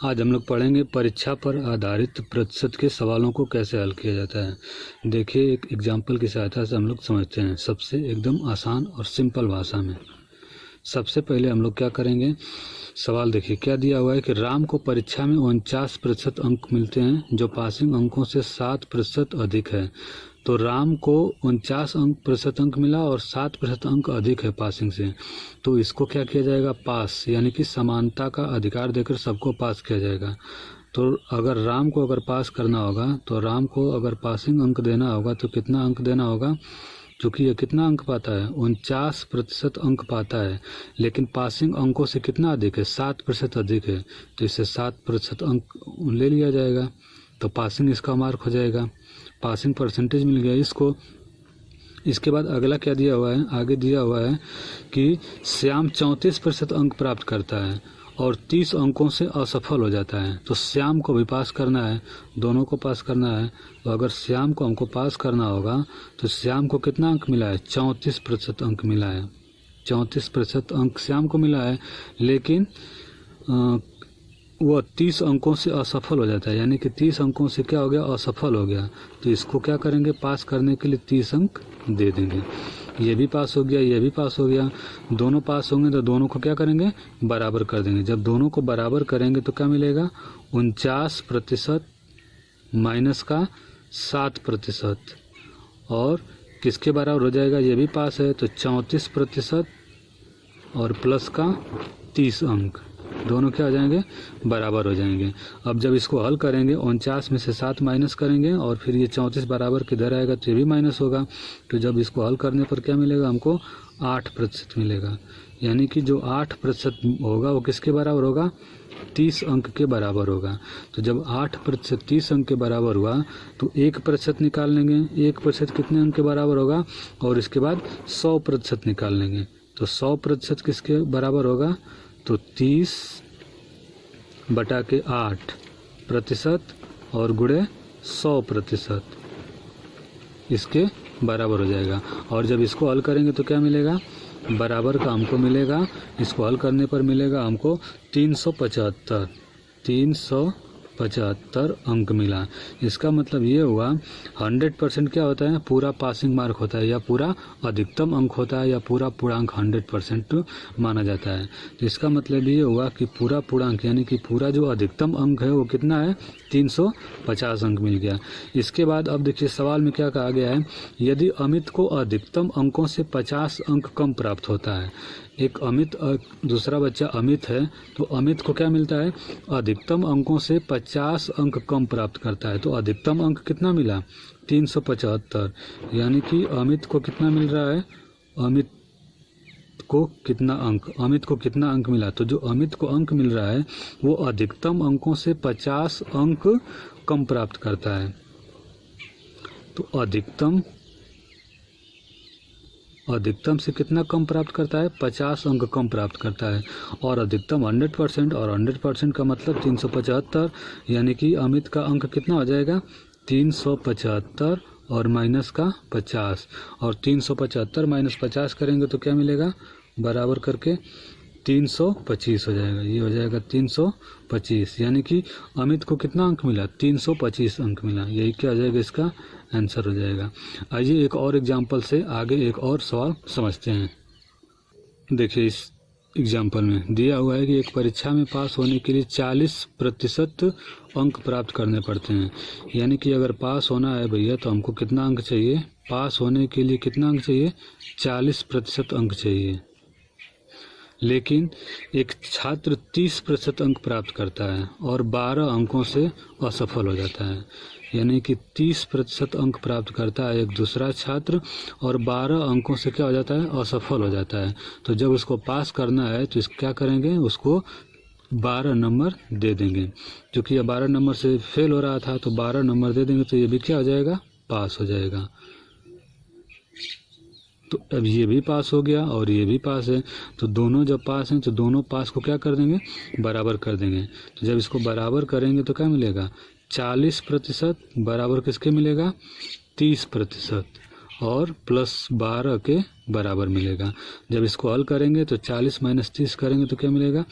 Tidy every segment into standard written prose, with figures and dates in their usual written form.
आज हम लोग पढ़ेंगे परीक्षा पर आधारित प्रतिशत के सवालों को कैसे हल किया जाता है। देखिए, एक एग्जाम्पल की सहायता से हम लोग समझते हैं, सबसे एकदम आसान और सिंपल भाषा में। सबसे पहले हम लोग क्या करेंगे, सवाल देखिए क्या दिया हुआ है कि राम को परीक्षा में 49% अंक मिलते हैं जो पासिंग अंकों से 7% अधिक है। तो राम को 49% अंक मिला और 7% अंक अधिक है पासिंग से, तो इसको क्या किया जाएगा, पास, यानी कि समानता का अधिकार देकर सबको पास किया जाएगा। तो अगर राम को अगर पास करना होगा तो राम को अगर पासिंग अंक देना होगा तो कितना अंक देना होगा, क्योंकि ये कितना अंक पाता है, 49% अंक पाता है, लेकिन पासिंग अंकों से कितना अधिक है, 7% अधिक है, तो इससे 7% अंक ले लिया जाएगा, तो पासिंग इसका मार्क हो जाएगा, पासिंग परसेंटेज मिल गया इसको। इसके बाद अगला क्या दिया हुआ है, आगे दिया हुआ है कि श्याम 34% अंक प्राप्त करता है और 30 अंकों से असफल हो जाता है। तो श्याम को भी पास करना है, दोनों को पास करना है। तो अगर श्याम को हमको पास करना होगा तो श्याम को कितना अंक मिला है, 34% अंक मिला है, 34% अंक श्याम को मिला है, लेकिन वह 30 अंकों से असफल हो जाता है, यानी कि 30 अंकों से क्या हो गया, असफल हो गया। तो इसको क्या करेंगे, पास करने के लिए 30 अंक दे देंगे। ये भी पास हो गया, ये भी पास हो गया, दोनों पास होंगे तो दोनों को क्या करेंगे, बराबर कर देंगे। जब दोनों को बराबर करेंगे तो क्या मिलेगा, 49% माइनस का 7% और किसके बराबर हो जाएगा, ये भी पास है तो 34% और प्लस का 30 अंक, दोनों क्या हो जाएंगे, बराबर हो जाएंगे। अब जब इसको हल करेंगे 49 में से 7 माइनस करेंगे और फिर ये 34 बराबर किधर आएगा तो ये भी माइनस होगा। तो जब इसको हल करने पर क्या मिलेगा, हमको 8% मिलेगा, यानी कि जो 8% होगा वो किसके बराबर होगा, 30 अंक के बराबर होगा। तो जब 8% 30 अंक के बराबर हुआ तो 1% निकाल लेंगे, 1% कितने अंक के बराबर होगा, और इसके बाद 100% निकाल लेंगे। तो 100% किसके बराबर होगा, तो 30/8% और गुणे 100% इसके बराबर हो जाएगा। और जब इसको हल करेंगे तो क्या मिलेगा, बराबर का हमको मिलेगा, इसको हल करने पर मिलेगा हमको 375 अंक मिला। इसका मतलब ये हुआ 100% क्या होता है, पूरा पासिंग मार्क होता है, या पूरा अधिकतम अंक होता है, या पूरा पूर्णांक 100% माना जाता है। तो इसका मतलब ये हुआ कि पूरा पूर्णांक यानी कि पूरा जो अधिकतम अंक है वो कितना है, 350 अंक मिल गया। इसके बाद अब देखिए सवाल में क्या कहा गया है, यदि अमित को अधिकतम अंकों से 50 अंक कम प्राप्त होता है। एक अमित, दूसरा बच्चा अमित है, तो अमित को क्या मिलता है, अधिकतम अंकों से 50 अंक कम प्राप्त करता है। तो अधिकतम अंक कितना मिला, 375, यानी कि अमित को कितना मिल रहा है, अमित को कितना अंक मिला, तो जो अमित को अंक मिल रहा है वो अधिकतम अंकों से 50 अंक कम प्राप्त करता है। तो अधिकतम से कितना कम प्राप्त करता है, 50 अंक कम प्राप्त करता है। और अधिकतम 100%, और 100% का मतलब 375, यानी कि अमित का अंक कितना हो जाएगा, 375 और माइनस का 50, और 375 माइनस 50 करेंगे तो क्या मिलेगा, बराबर करके 325 हो जाएगा, ये हो जाएगा 325, यानी कि अमित को कितना अंक मिला, 325 अंक मिला। यही क्या हो जाएगा, इसका आंसर हो जाएगा। आइए एक और एग्जाम्पल से आगे एक और सवाल समझते हैं। देखिए इस एग्जाम्पल में दिया हुआ है कि एक परीक्षा में पास होने के लिए 40% अंक प्राप्त करने पड़ते हैं। यानी कि अगर पास होना है भैया तो हमको कितना अंक चाहिए, पास होने के लिए कितना अंक चाहिए, 40% अंक चाहिए। लेकिन एक छात्र 30% अंक प्राप्त करता है और 12 अंकों से असफल हो जाता है। यानी कि 30% अंक प्राप्त करता है एक दूसरा छात्र और 12 अंकों से क्या हो जाता है, असफल हो जाता है। तो जब उसको पास करना है तो क्या करेंगे, उसको 12 नंबर दे देंगे। क्योंकि ये 12 नंबर से फेल हो रहा था तो 12 नंबर दे देंगे, तो ये भी क्या हो जाएगा, पास हो जाएगा। तो अब ये भी पास हो गया और ये भी पास है, तो दोनों जब पास हैं तो दोनों पास को क्या कर देंगे, बराबर कर देंगे। तो जब इसको बराबर करेंगे तो क्या मिलेगा, 40% बराबर किसके मिलेगा, 30% और प्लस 12 के बराबर मिलेगा। जब इसको हल करेंगे तो 40 माइनस 30 करेंगे तो क्या मिलेगा,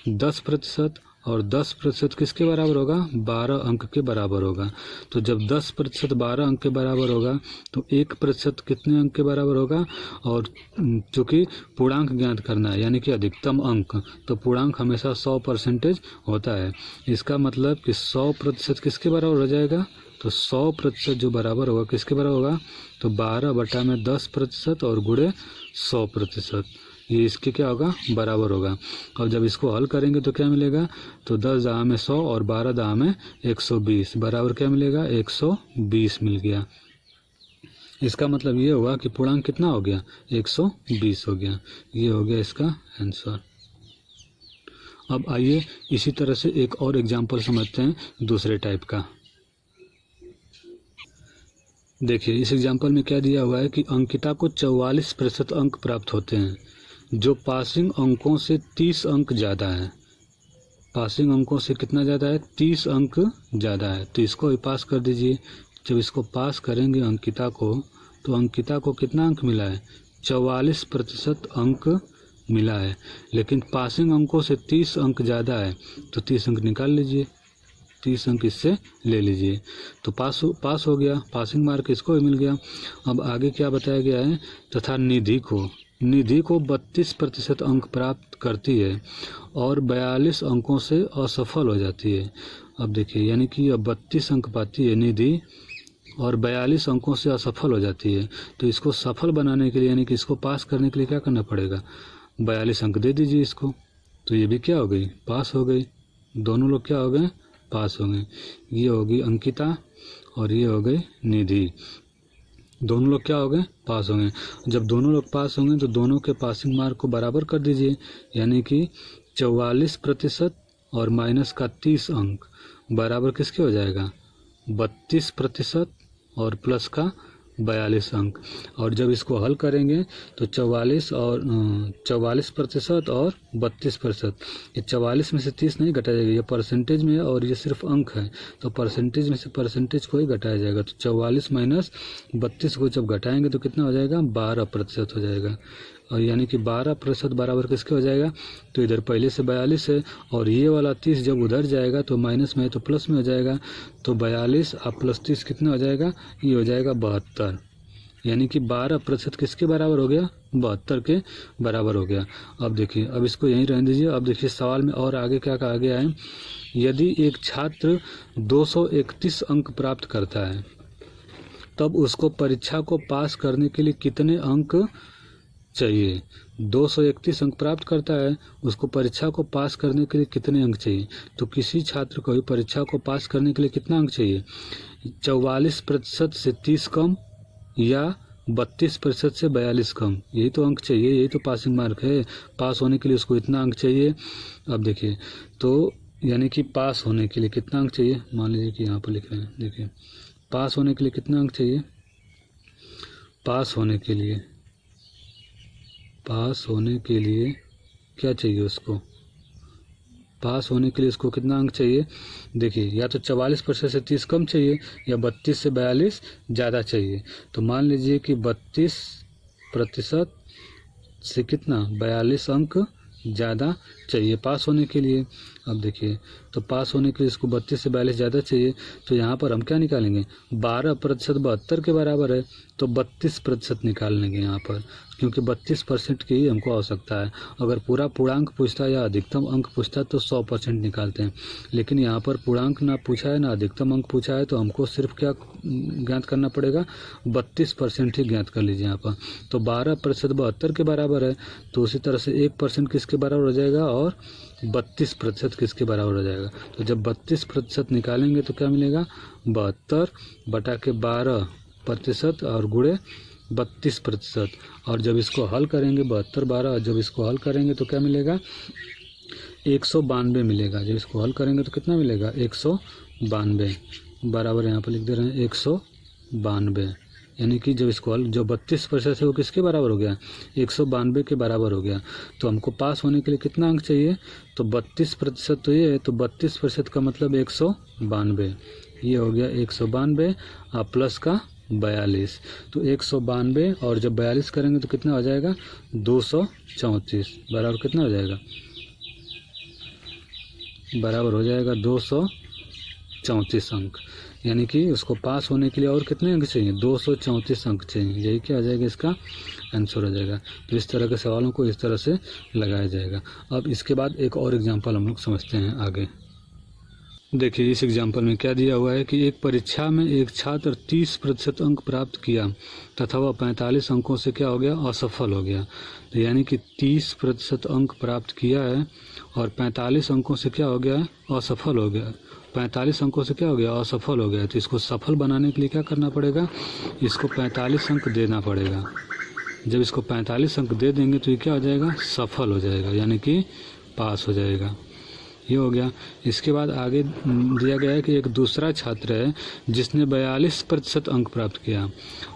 10% और 10% किसके बराबर होगा? 12 अंक के बराबर होगा। तो जब 10% 12 अंक के बराबर होगा तो 1% कितने अंक के बराबर होगा? और चूँकि पूर्णांक ज्ञात करना है यानी कि अधिकतम अंक, तो पूर्णांक हमेशा 100% होता है। इसका मतलब कि 100% किसके बराबर हो जाएगा? तो 100% जो बराबर होगा किसके बराबर होगा? तो 12/10% और गुणे 100%, ये इसके क्या होगा? बराबर होगा। और जब इसको हल करेंगे तो क्या मिलेगा? तो 10 दाह में 100 और 12 दाह में 120 बराबर क्या मिलेगा? 120 मिल गया। इसका मतलब ये होगा कि पूर्णांक कितना हो गया? 120 हो गया। ये हो गया इसका आंसर। अब आइए इसी तरह से एक और एग्जाम्पल समझते हैं दूसरे टाइप का। देखिए इस एग्जाम्पल में क्या दिया हुआ है कि अंकिता को 44% अंक प्राप्त होते हैं जो पासिंग अंकों से 30 अंक ज़्यादा है। पासिंग अंकों से कितना ज़्यादा है? 30 अंक ज़्यादा है। तो इसको भी पास कर दीजिए। जब इसको पास करेंगे अंकिता को, तो अंकिता को कितना अंक मिला है? 44% अंक मिला है। लेकिन पासिंग अंकों से 30 अंक ज़्यादा है, तो 30 अंक निकाल लीजिए, 30 अंक इससे ले लीजिए। तो पास हो गया, पासिंग मार्क इसको भी मिल गया। अब आगे क्या बताया गया है? तथा निधि को 32% अंक प्राप्त करती है और 42 अंकों से असफल हो जाती है। अब देखिए यानी कि अब 32 अंक पाती है निधि और 42 अंकों से असफल हो जाती है। तो इसको सफल बनाने के लिए यानी कि इसको पास करने के लिए क्या करना पड़ेगा? 42 अंक दे दीजिए इसको। तो ये भी क्या हो गई? पास हो गई। दोनों लोग क्या हो गए? पास हो गए। ये होगी अंकिता और ये हो गई निधि। दोनों लोग क्या हो गए? पास हो गए। जब दोनों लोग पास होंगे तो दोनों के पासिंग मार्क को बराबर कर दीजिए, यानी कि 44% और माइनस का 30 अंक बराबर किसके हो जाएगा? 32% और प्लस का 42 अंक। और जब इसको हल करेंगे तो 44% और 32%, ये 44 में से 30 नहीं घटाया जाएगा, ये परसेंटेज में है और ये सिर्फ अंक है, तो परसेंटेज में से परसेंटेज को ही घटाया जाएगा। तो 44 माइनस 32 को जब घटाएंगे तो कितना हो जाएगा? 12% हो जाएगा। और यानी कि 12% बराबर किसके हो जाएगा? तो इधर पहले से 42 है और ये वाला 30 जब उधर जाएगा तो माइनस में है तो प्लस में हो जाएगा। तो 42 और प्लस 30 कितना हो जाएगा? ये हो जाएगा 72। यानी कि 12% किसके बराबर हो गया? 72 के बराबर हो गया। अब देखिए, अब इसको यहीं रहने दीजिए। अब देखिए सवाल में और आगे क्या कहा गया है? यदि एक छात्र 231 अंक प्राप्त करता है तब उसको परीक्षा को पास करने के लिए कितने अंक चाहिए? 231 अंक प्राप्त करता है, उसको परीक्षा को पास करने के लिए कितने अंक चाहिए? तो किसी छात्र को भी परीक्षा को पास करने के लिए कितना अंक चाहिए? 44% से 30 कम या 32% से 42 कम, यही तो अंक चाहिए, यही तो पासिंग मार्क है। पास होने के लिए उसको इतना अंक चाहिए। अब देखिए, तो यानी कि पास होने के लिए कितना अंक चाहिए? मान लीजिए कि यहाँ पर लिख रहे हैं, देखिए पास होने के लिए कितना अंक चाहिए? पास होने के लिए क्या चाहिए उसको? पास होने के लिए उसको कितना अंक चाहिए? देखिए, या तो 44% से 30 कम चाहिए या 32 से 42 ज़्यादा चाहिए। तो मान लीजिए कि 32% से कितना? 42 अंक ज़्यादा चाहिए पास होने के लिए। अब देखिए, तो पास होने के लिए इसको 32 से 42 ज़्यादा चाहिए, तो यहाँ पर हम क्या निकालेंगे? 12% 72 के बराबर है, तो 32% निकाल लेंगे यहाँ पर, क्योंकि 32% की ही हमको आवश्यकता है। अगर पूरा पूर्णांक पूछता है या अधिकतम अंक पूछता है तो 100% निकालते हैं, लेकिन यहाँ पर पूर्णांक ना पूछा है ना अधिकतम अंक पूछा है, तो हमको सिर्फ क्या ज्ञात करना पड़ेगा? 32% ही ज्ञात कर लीजिए यहाँ पर। तो 12% 72 के बराबर है, तो उसी तरह से 1% किसके बराबर हो जाएगा और 32% किसके बराबर हो जाएगा? तो जब 32% निकालेंगे तो क्या मिलेगा? 72/12% और गुणे 32%। और जब इसको हल करेंगे 72/12, जब इसको हल करेंगे तो क्या मिलेगा? 192 मिलेगा। जब इसको हल करेंगे तो कितना मिलेगा? 192 बराबर, यहाँ पर लिख दे रहे हैं 192। यानी कि जब इसको हल, जो 32% है वो किसके बराबर हो गया? 192 के बराबर हो गया। तो हमको पास होने के लिए कितना अंक चाहिए? तो 32% तो ये है, तो 32% का मतलब 192, ये हो गया 192 और प्लस का 42। तो 192 और जब 42 करेंगे तो कितना हो जाएगा? 234 बराबर कितना हो जाएगा? बराबर हो जाएगा 234 अंक। यानी कि उसको पास होने के लिए और कितने अंक चाहिए? 234 अंक चाहिए। यही क्या आ जाएगा? इसका आंसर हो जाएगा। तो इस तरह के सवालों को इस तरह से लगाया जाएगा। अब इसके बाद एक और एग्जाम्पल हम लोग समझते हैं आगे। देखिए इस एग्जाम्पल में क्या दिया हुआ है कि एक परीक्षा में एक छात्र 30% अंक प्राप्त किया तथा वह 45 अंकों से क्या हो गया? असफल हो गया। तो यानी कि 30% अंक प्राप्त किया है और 45 अंकों से क्या हो गया? असफल हो गया। 45 अंकों से क्या हो गया? असफल हो गया। तो इसको सफल बनाने के लिए क्या करना पड़ेगा? इसको 45 अंक देना पड़ेगा। जब इसको 45 अंक दे देंगे तो ये क्या हो जाएगा? सफल हो जाएगा, यानी कि पास हो जाएगा। ये हो गया। इसके बाद आगे दिया गया है कि एक दूसरा छात्र है जिसने 42% अंक प्राप्त किया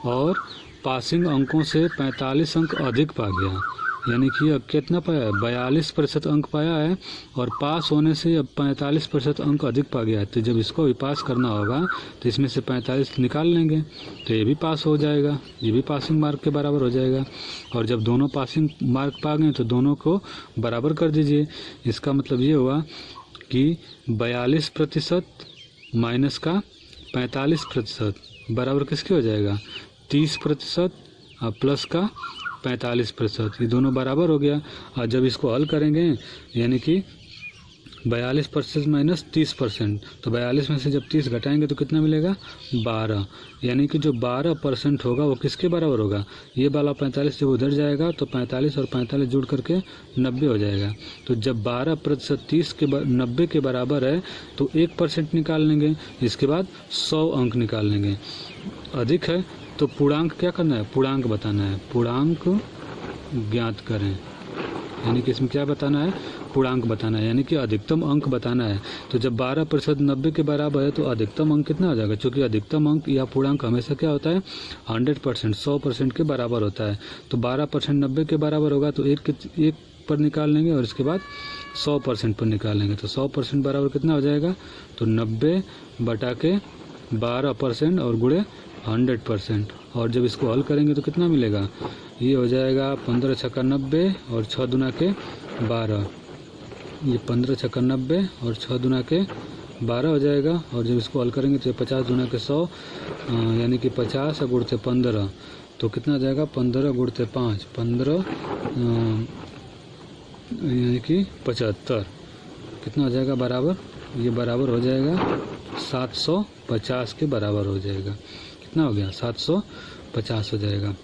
और पासिंग अंकों से 45 अंक अधिक पा गया। यानी कि अब कितना पाया है? 42% अंक पाया है और पास होने से अब 45% अंक अधिक पा गया है। तो जब इसको भी पास करना होगा तो इसमें से 45 निकाल लेंगे तो ये भी पास हो जाएगा, ये भी पासिंग मार्क के बराबर हो जाएगा। और जब दोनों पासिंग मार्क पा गए तो दोनों को बराबर कर दीजिए। इसका मतलब ये हुआ कि 42% माइनस का 45% बराबर किसके हो जाएगा? 30% और प्लस का 45%। ये दोनों बराबर हो गया। और जब इसको हल करेंगे यानी कि 42% माइनस 30%, तो 42 में से जब 30 घटाएंगे तो कितना मिलेगा? 12। यानी कि जो 12% होगा वो किसके बराबर होगा? ये वाला 45 जब उधर जाएगा तो 45 और 45 जुड़ करके 90 हो जाएगा। तो जब 12% 30 के 90 के बराबर है तो 1% निकाल लेंगे। इसके बाद 100 अंक निकाल लेंगे। अधिक है तो पूर्णांक क्या करना है? पूर्णांक बताना है। पूर्णांक ज्ञात करें, यानी कि इसमें क्या बताना है? पूर्णांक बताना है, यानी कि अधिकतम अंक बताना है। तो जब 12% 90 के बराबर है तो अधिकतम अंक कितना आ जाएगा? क्योंकि अधिकतम अंक या पूर्णांक हमेशा क्या होता है? 100%, 100% के बराबर होता है। तो 12% 90 के बराबर होगा तो एक पर निकाल लेंगे और इसके बाद 100% पर निकाल लेंगे। तो 100% बराबर कितना हो जाएगा? तो 90 बटा के 12% और गुणे 100%। और जब इसको हल करेंगे तो कितना मिलेगा? ये हो जाएगा 15 छक्का 90 और 6 दूना के 12। ये 15 छक्का 90 और 6 दूना के 12 हो जाएगा। और जब इसको हल करेंगे तो 50 दूना के 100, यानी कि 50 गुणते 15 तो कितना आ जाएगा? 15 गुणते 5, 15 यानी कि 75। कितना हो जाएगा बराबर? ये बराबर हो जाएगा 750 के बराबर हो जाएगा। कितना हो गया? 750 हो जाएगा।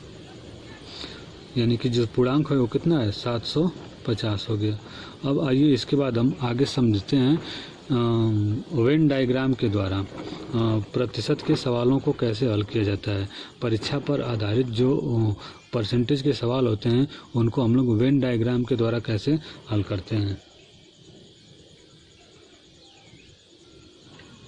यानी कि जो पूर्णांक है वो कितना है? 750 हो गया। अब आइए इसके बाद हम आगे समझते हैं वेन डायग्राम के द्वारा प्रतिशत के सवालों को कैसे हल किया जाता है। परीक्षा पर आधारित जो परसेंटेज के सवाल होते हैं उनको हम लोग वेन डायग्राम के द्वारा कैसे हल करते हैं।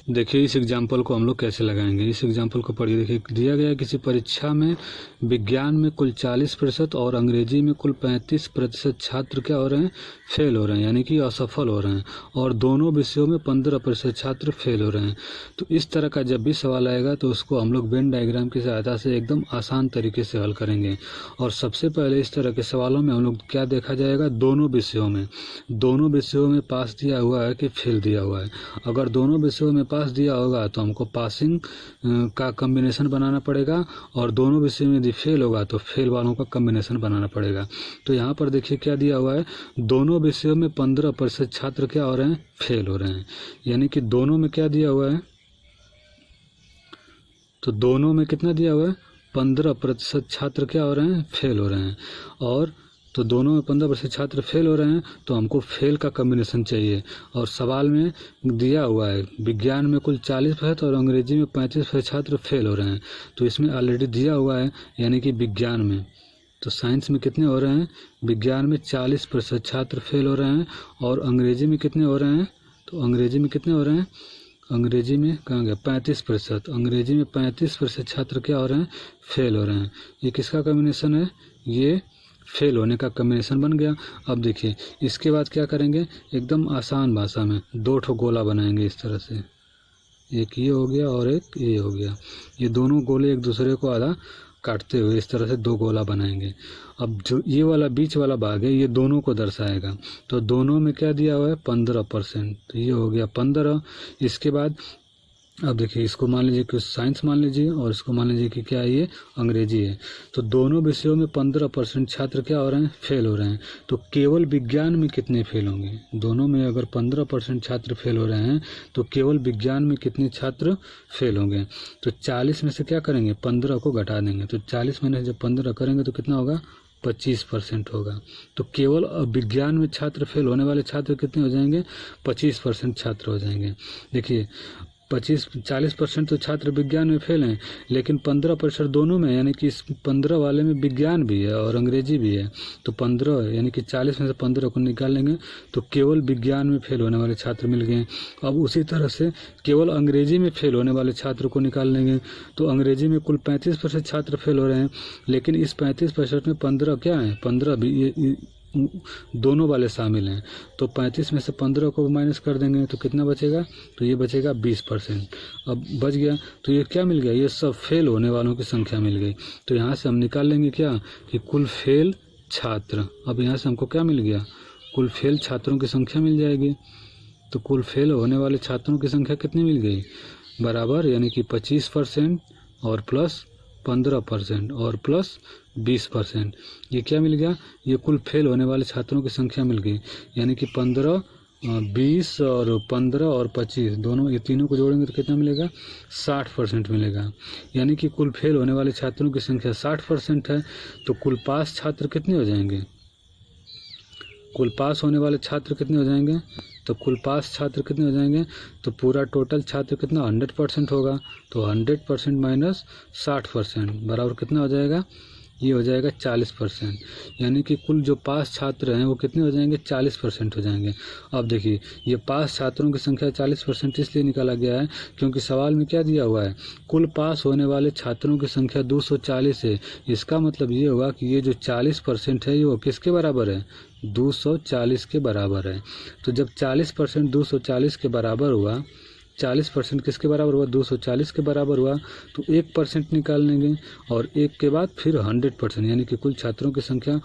देखिए इस एग्जाम्पल को हम लोग कैसे लगाएंगे। इस एग्जाम्पल को पढ़िए। देखिए दिया गया किसी परीक्षा में विज्ञान में कुल 40% और अंग्रेजी में कुल 35% छात्र क्या हो रहे हैं? फेल हो रहे हैं, यानी कि असफल हो रहे हैं। और दोनों विषयों में 15% छात्र फेल हो रहे हैं। तो इस तरह का जब भी सवाल आएगा तो उसको हम लोग वेन डायग्राम की सहायता से एकदम आसान तरीके से हल करेंगे। और सबसे पहले इस तरह के सवालों में हम लोग क्या देखा जाएगा? दोनों विषयों में पास दिया हुआ है कि फेल दिया हुआ है। अगर दोनों विषयों में पास दिया होगा तो हमको पासिंग का कॉम्बिनेशन बनाना पड़ेगा, और दोनों विषय में यदि फेल होगा तो फेल वालों का कॉम्बिनेशन बनाना पड़ेगा। तो यहाँ पर देखिए क्या दिया हुआ है? दोनों विषयों में 15% छात्र क्या हो रहे हैं? फेल हो रहे हैं। यानी कि दोनों में क्या दिया हुआ है? तो दोनों में कितना दिया हुआ है? 15% छात्र क्या हो रहे हैं? फेल हो रहे हैं। और तो दोनों में 15% छात्र फेल हो रहे हैं तो हमको फेल का कॉम्बिनेशन चाहिए। और सवाल में दिया हुआ है विज्ञान में कुल 40% और अंग्रेजी में 35% छात्र फेल हो रहे हैं। तो इसमें ऑलरेडी दिया हुआ है, यानी कि विज्ञान में। तो साइंस में कितने हो रहे हैं? विज्ञान में 40% छात्र फेल हो रहे हैं। और अंग्रेजी में कितने हो रहे हैं? तो अंग्रेजी में कितने हो रहे हैं? अंग्रेजी में कहाँ गया? 35%। अंग्रेजी में 35% छात्र क्या हो रहे हैं? फेल हो रहे हैं। ये किसका कॉम्बिनेशन है? ये फेल होने का कॉम्बिनेशन बन गया। अब देखिए इसके बाद क्या करेंगे? एकदम आसान भाषा में 2 ठो गोला बनाएंगे इस तरह से। एक ये हो गया और एक ये हो गया। ये दोनों गोले एक दूसरे को आधा काटते हुए इस तरह से दो गोला बनाएंगे। अब जो ये वाला बीच वाला भाग है ये दोनों को दर्शाएगा। तो दोनों में क्या दिया हुआ है 15%, तो ये हो गया 15। इसके बाद अब देखिए इसको मान लीजिए कि साइंस मान लीजिए और इसको मान लीजिए कि क्या है ये अंग्रेजी है। तो दोनों विषयों में 15% छात्र क्या हो रहे हैं फेल हो रहे हैं। तो केवल विज्ञान में कितने फेल होंगे, दोनों में अगर 15% छात्र फेल हो रहे हैं तो केवल विज्ञान में कितने छात्र फेल होंगे। तो 40 में से क्या करेंगे 15 को घटा देंगे। तो 40 में जब 15 करेंगे तो कितना होगा 25% होगा। तो केवल विज्ञान में छात्र फेल होने वाले छात्र कितने हो जाएंगे 25% छात्र हो जाएंगे। देखिए 40% तो छात्र विज्ञान में फेल हैं, लेकिन 15% दोनों में, यानी कि इस 15 वाले में विज्ञान भी है और अंग्रेजी भी है। तो 15 यानी कि 40 में से 15 को निकाल लेंगे तो केवल विज्ञान में फेल होने वाले छात्र मिल गए। अब उसी तरह से केवल अंग्रेजी में फेल होने वाले छात्र को निकाल लेंगे। तो अंग्रेजी में कुल 35% छात्र फेल हो रहे हैं, लेकिन इस 35% में 15 क्या है 15 भी ये दोनों वाले शामिल हैं। तो 35 में से 15 को माइनस कर देंगे तो कितना बचेगा, तो ये बचेगा 20%। अब बच गया तो ये क्या मिल गया, ये सब फेल होने वालों की संख्या मिल गई। तो यहाँ से हम निकाल लेंगे क्या कि कुल फेल छात्र। अब यहाँ से हमको क्या मिल गया, कुल फेल छात्रों की संख्या मिल जाएगी। तो कुल फेल होने वाले छात्रों की संख्या कितनी मिल गई बराबर, यानी कि 25% और प्लस 15% और प्लस 20%। ये क्या मिल गया, ये कुल फेल होने वाले छात्रों की संख्या मिल गई। यानी कि 15, 20 और 15 और 25 दोनों, ये तीनों को जोड़ेंगे तो कितना मिलेगा 60% मिलेगा। यानी कि कुल फेल होने वाले छात्रों की संख्या 60% है। तो कुल पास छात्र कितने हो जाएंगे, कुल पास होने वाले छात्र कितने हो जाएंगे, तो कुल पास छात्र कितने हो जाएंगे, तो पूरा टोटल छात्र कितना 100% होगा। तो 100% माइनस 60% बराबर कितना हो जाएगा, ये हो जाएगा 40%। यानी कि कुल जो पास छात्र हैं वो कितने हो जाएंगे 40% हो जाएंगे। अब देखिए ये पास छात्रों की संख्या 40% इसलिए निकाला गया है क्योंकि सवाल में क्या दिया हुआ है, कुल पास होने वाले छात्रों की संख्या 240 है। इसका मतलब ये होगा कि ये जो 40% है ये वो किसके बराबर है 240 के बराबर है। तो जब 40% 240 के बराबर हुआ, 40% किसके बराबर हुआ 240 के बराबर हुआ, तो 1% निकाल लेंगे और एक के बाद फिर 100%, यानी कि कुल छात्रों की संख्या,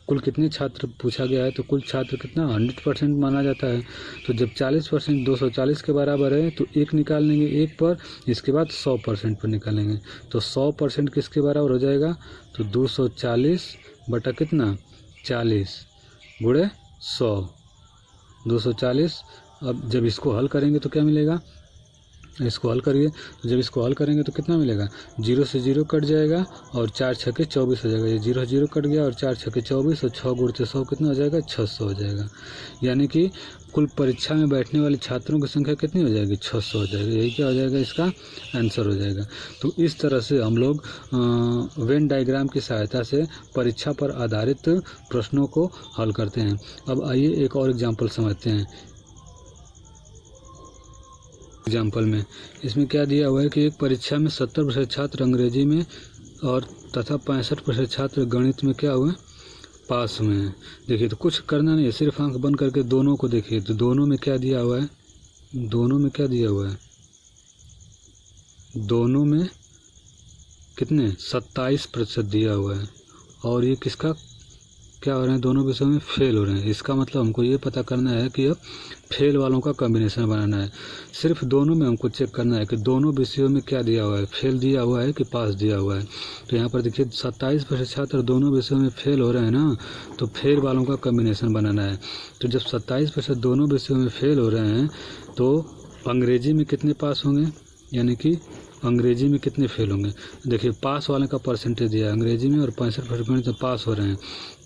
कुल कितने छात्र पूछा गया है तो कुल छात्र कितना 100% माना जाता है। तो जब 40% 240 के बराबर है तो 1 निकाल लेंगे 1 पर, इसके बाद 100% पर निकालेंगे। तो 100% किसके बराबर हो जाएगा, तो 240 बटा कितना 40 गुणे 100, 240। अब जब इसको हल करेंगे तो क्या मिलेगा, इसको हल करिए तो जब इसको हल करेंगे तो कितना मिलेगा, 0 से 0 कट जाएगा और 4 छक्के 24 हो जाएगा। ये 0 से 0 कट गया और 4 छक्के 24 और 6 गुणते 100 कितना हो जाएगा 600 हो जाएगा। यानी कि कुल परीक्षा में बैठने वाले छात्रों की संख्या कितनी हो जाएगी 600 हो जाएगी। यही क्या हो जाएगा इसका आंसर हो जाएगा। तो इस तरह से हम लोग वेन डायग्राम की सहायता से परीक्षा पर आधारित प्रश्नों को हल करते हैं। अब आइए एक और एग्जाम्पल समझते हैं। एग्जाम्पल में इसमें क्या दिया हुआ है कि एक परीक्षा में 70% छात्र अंग्रेजी में और तथा 65% छात्र गणित में क्या हुए पास हुए हैं। देखिए तो कुछ करना नहीं है, सिर्फ आंख बंद करके दोनों को देखिए। तो दोनों में क्या दिया हुआ है, दोनों में क्या दिया हुआ है, दोनों में कितने 27% दिया हुआ है और ये किसका क्या हो रहे हैं, दोनों विषयों में फेल हो रहे हैं। इसका मतलब हमको ये पता करना है कि अब फेल वालों का कॉम्बिनेशन बनाना है। सिर्फ दोनों में हमको चेक करना है कि दोनों विषयों में क्या दिया हुआ है, फेल दिया हुआ है कि पास दिया हुआ है। तो यहाँ पर देखिए 27% छात्र दोनों विषयों में फेल हो रहे हैं ना, तो फेल वालों का कॉम्बिनेशन बनाना है। तो जब 27% दोनों विषयों में फेल हो रहे हैं तो अंग्रेजी में कितने पास होंगे, यानी कि अंग्रेजी में कितने फेल होंगे। देखिए पास वाले का परसेंटेज दिया है अंग्रेजी में और 65% गणित में पास हो रहे हैं।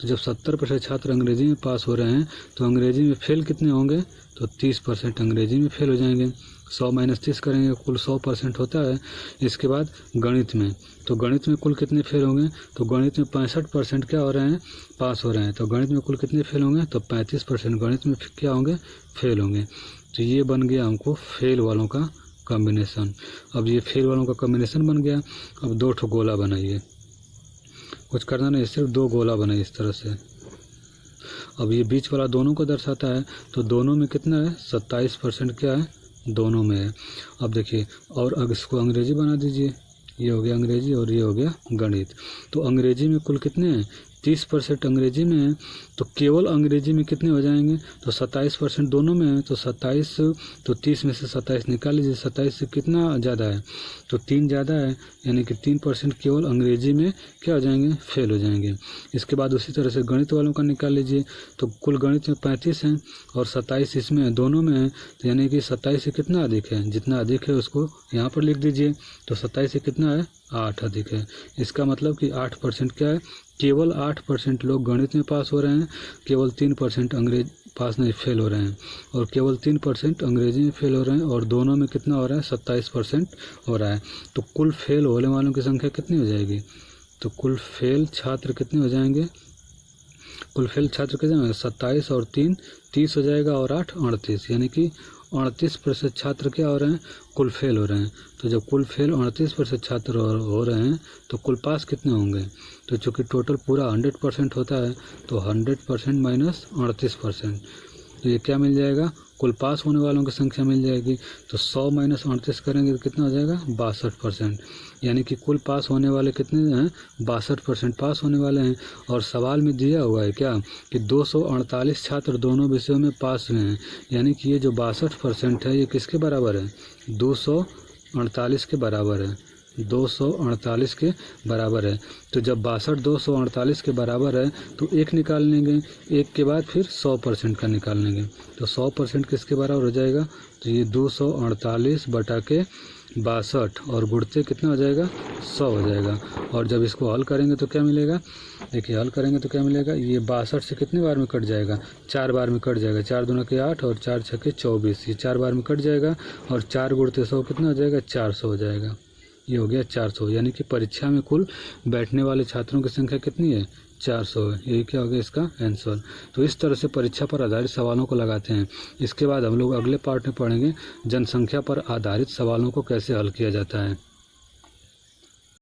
तो जब 70% छात्र अंग्रेजी में पास हो रहे हैं तो अंग्रेजी में फेल कितने होंगे, तो 30% अंग्रेजी में फेल हो जाएंगे। 100 - 30 करेंगे कुल 100% होता है। इसके बाद गणित में, तो गणित में कुल कितने फेल होंगे, तो गणित में 65% क्या हो रहे हैं पास हो रहे हैं। तो गणित में कुल कितने फेल होंगे, तो 35% गणित में क्या होंगे फेल होंगे। तो ये बन गया हमको फेल वालों का कॉम्बिनेशन। अब ये फेल वालों का कॉम्बिनेशन बन गया। अब 2 ठो गोला बनाइए, कुछ करना नहीं, सिर्फ 2 गोला बनाइए इस तरह से। अब ये बीच वाला दोनों को दर्शाता है, तो दोनों में कितना है 27% क्या है दोनों में है। अब देखिए और अब इसको अंग्रेजी बना दीजिए, ये हो गया अंग्रेजी और ये हो गया गणित। तो अंग्रेजी में कुल कितने हैं, 30% अंग्रेजी में है, तो केवल अंग्रेजी में कितने हो जाएंगे, तो 27% दोनों में है, तो 27 तो 30 में से 27 निकाल लीजिए, 27 से कितना ज़्यादा है, तो 3 ज़्यादा है, यानी कि 3% केवल अंग्रेजी में क्या हो जाएंगे, फेल हो जाएंगे। इसके बाद उसी तरह से गणित वालों का निकाल लीजिए, तो कुल गणित में 35 हैं और 27 इसमें दोनों में है, तो यानी कि 27 से कितना अधिक है, जितना अधिक है उसको यहाँ पर लिख दीजिए, तो 27 से कितना है, 8 अधिक है। इसका मतलब कि 8% क्या है, केवल 8% लोग गणित में पास हो रहे हैं, केवल 3% अंग्रेज पास नहीं फेल हो रहे हैं, और केवल 3% अंग्रेजी में फेल हो रहे हैं, और दोनों में कितना हो रहा है, 27% हो रहा है। तो कुल फेल होने वालों की संख्या कितनी हो जाएगी, तो कुल फेल छात्र कितने हो जाएंगे, कुल फेल छात्र कितने हो जाएंगे, 27 और 3 30 हो जाएगा, और 8 38, यानी कि 38% छात्र क्या हो रहे हैं, कुल फेल हो रहे हैं। तो जब कुल फेल 38% छात्र हो रहे हैं तो कुल पास कितने होंगे, तो चूँकि टोटल पूरा 100% होता है, तो 100% माइनस 38%, तो ये क्या मिल जाएगा, कुल पास होने वालों की संख्या मिल जाएगी। तो 100 माइनस 38 करेंगे तो कितना हो जाएगा, 62%, यानी कि कुल पास होने वाले कितने हैं, 62% पास होने वाले हैं। और सवाल में दिया हुआ है क्या, कि 248 छात्र दोनों विषयों में पास हुए हैं, यानी कि ये जो 62% है ये किसके बराबर है, 248 के बराबर है, 248 के बराबर है। तो जब 248 के बराबर है तो एक निकाल लेंगे, एक के बाद फिर 100% का निकाल लेंगे, तो 100% किसके बराबर हो जाएगा, तो ये 248 बटा के 62 और गुणते कितना हो जाएगा, 100 हो जाएगा। और जब इसको हल करेंगे तो क्या मिलेगा, देखिए हल करेंगे तो क्या मिलेगा, ये 62 से कितने बार में कट जाएगा, 4 बार में कट जाएगा, 4 दूना के 8 और 4 छक्के 24, ये 4 बार में कट जाएगा, और 4 गुणते 100 कितना हो जाएगा, 400 हो जाएगा। ये हो गया 400, यानी कि परीक्षा में कुल बैठने वाले छात्रों की संख्या कितनी है, 400 है। यही क्या हो गया इसका आंसर। तो इस तरह से परीक्षा पर आधारित सवालों को लगाते हैं। इसके बाद हम लोग अगले पार्ट में पढ़ेंगे जनसंख्या पर आधारित सवालों को कैसे हल किया जाता है।